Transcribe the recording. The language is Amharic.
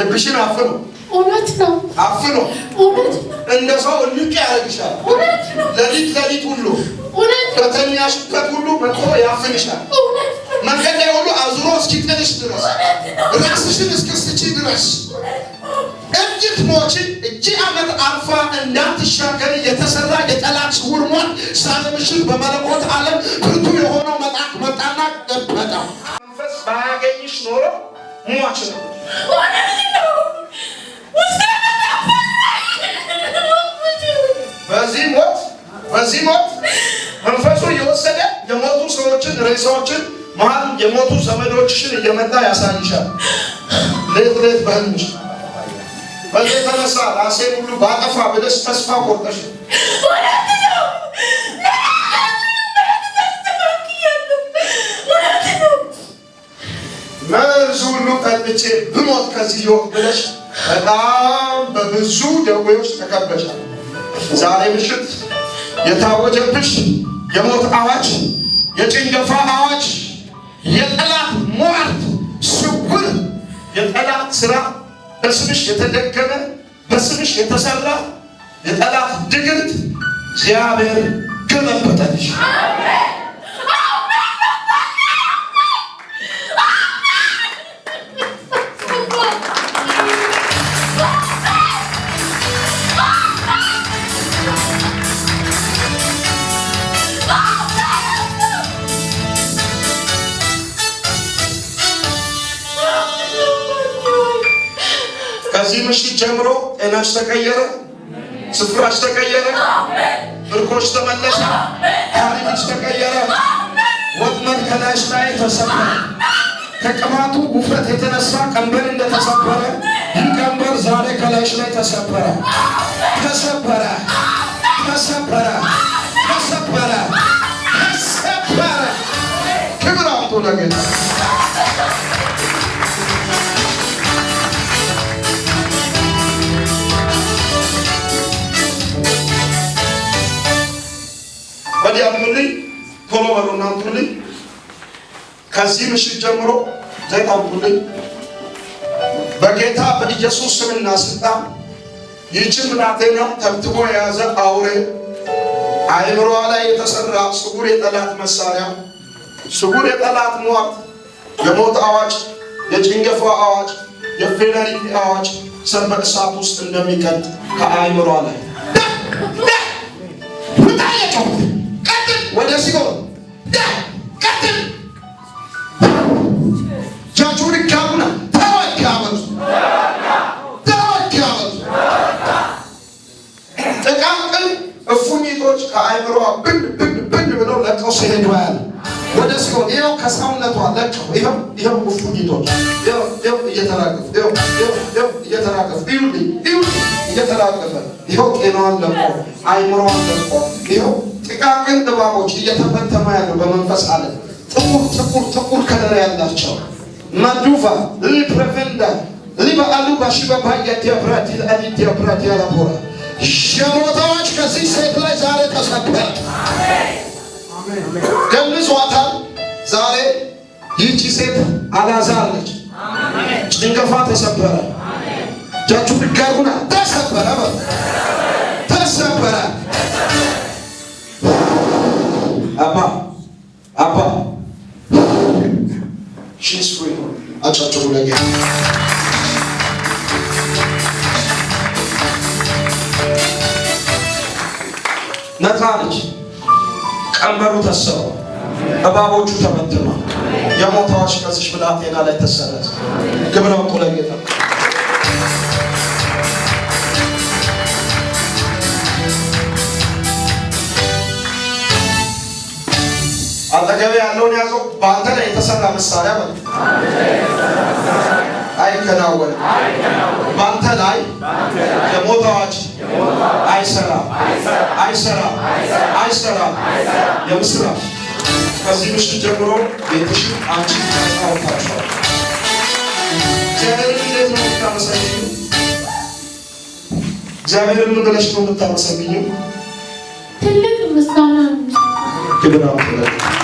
ልብሽን አፍኖ እውነት ነው አፍኖ እውነት ነው እንደ ሰው ልቅ ያረግሻል እውነት ነው ለሊት ሁሉ እውነት ከተኛሽበት ሁሉ መጥቶ ያፍንሻል እውነት መንገድ ላይ ሁሉ አዙሮ እስኪጥልሽ ድረስ ራስሽን እስክትስቺ ድረስ እንዴት ሞቺ እጂ አመት አልፋ እንዳትሻገር የተሰራ የጠላት ስውርሞን ሳለምሽን በመለኮት ዓለም ብርቱ የሆነው መጣቅ መጣና ገበጣ መንፈስ ባያገኝሽ ኖሮ ሞች ነው በዚህ ሞት መንፈሱ የወሰደ የሞቱ ሰዎችን ሬሳዎችን መሃል የሞቱ ዘመዶችሽን እየመጣ ያሳይሻል ሌት በህልምሽ በዚህ ተነሳ ራሴን ሁሉ ባጠፋ ብለሽ ተስፋ ቆርጠሽ መርዙ ሁሉ ቀጥቼ ብሞት ከዚህ ይወቅ ብለሽ በጣም በብዙ ደዌዎች ተከበሻል ዛሬ ምሽት የታወጀብሽ የሞት አዋጅ የጭንገፋ አዋጅ የጠላት ሟርት ስውር የጠላት ስራ በስምሽ የተደገመ በስምሽ የተሰራ የጠላት ድግምት እግዚአብሔር ገለበጠልሽ አሜን ከዚህ ምሽት ጀምሮ ጤናሽ ተቀየረ ስፍራሽ ተቀየረ ምርኮሽ ተመለሰ ታሪክሽ ተቀየረ ወጥመድ ከላይሽ ላይ ተሰበረ ከቅባቱ ውፍረት የተነሳ ቀንበር እንደተሰበረ ይህ ቀንበር ዛሬ ከላይሽ ላይ ተሰበረ ተሰበረ ተሰበረ ተሰበረ ተሰበረ ክብር አምጡ ለጌታ ወዲያ አምጡልኝ ቶሎ በሉና አምጡልኝ ከዚህ ምሽት ጀምሮ ዘይት አምጡልኝ በጌታ በኢየሱስ ስምና ስልጣን ይህችን ብላቴና ተብትቦ የያዘ አውሬ አይምሮዋ ላይ የተሰራ ስውር የጠላት መሳሪያ ስውር የጠላት ሟርት የሞት አዋጅ የጭንገፋ አዋጅ የፌለሪቲ አዋጅ ሰንበት እሳት ውስጥ እንደሚቀጥ ከአይምሮዋ ላይ ወደ ሲኦል ቀጥል ጃጁሪ ካቡና ተወካበሉ ጥቃቅን እፉኝቶች ከአይምሮዋ ብን ብለው ለቀው ሲሄዱ ያለ ወደ ሲኦል ይኸው ከሰውነቷ ለቀው ይኸው እፉኝቶች ይኸው እየተራገፉ እየተራገፈ ይኸው ጤናዋን ለቆ አይምሮዋን ለቆ ይኸው ጥቃቅን እባቦች እየተፈተኑ ያሉ በመንፈስ ዓለም ጥቁር ከለር ያላቸው ማዱቫ ሊፕሬቨንዳ ሊባአሉባ ሽባባያ ዲያብራቲ ዲያብራቲ ያላቦራ የሞታዎች ከዚህ ሴት ላይ ዛሬ ተሰበረ አሜን ገምዟታል ዛሬ ይህቺ ሴት አላዛር ነች ጭንገፋ ተሰበረ እጃችሁ ብጋሩና ተሰበረ ተሰበረ አባ she's free አጫጭሩ ነገር ነፃ ነች ቀንበሩ ተሰበረ እባቦቹ ተበትነዋል የሞት አዋጅ ከዚች ብላቴና ላይ ተሰረዘ ክብር አምጡ ለጌታ አጠገብ ያለውን ያዘው በአንተ ላይ የተሰራ መሳሪያ ማለት አይከናወንም በአንተ ላይ የሞት አዋጅ አይሰራም የምስራች ከዚህ ምሽት ጀምሮ ቤትሽን አንቺ ታውቃላችሁ እግዚአብሔርን እንዴት ነው የምታመሰግኙ እግዚአብሔርን ምን ብለሽ ነው የምታመሰግኙ ትልቅ ምስጋና ክብር አምጡ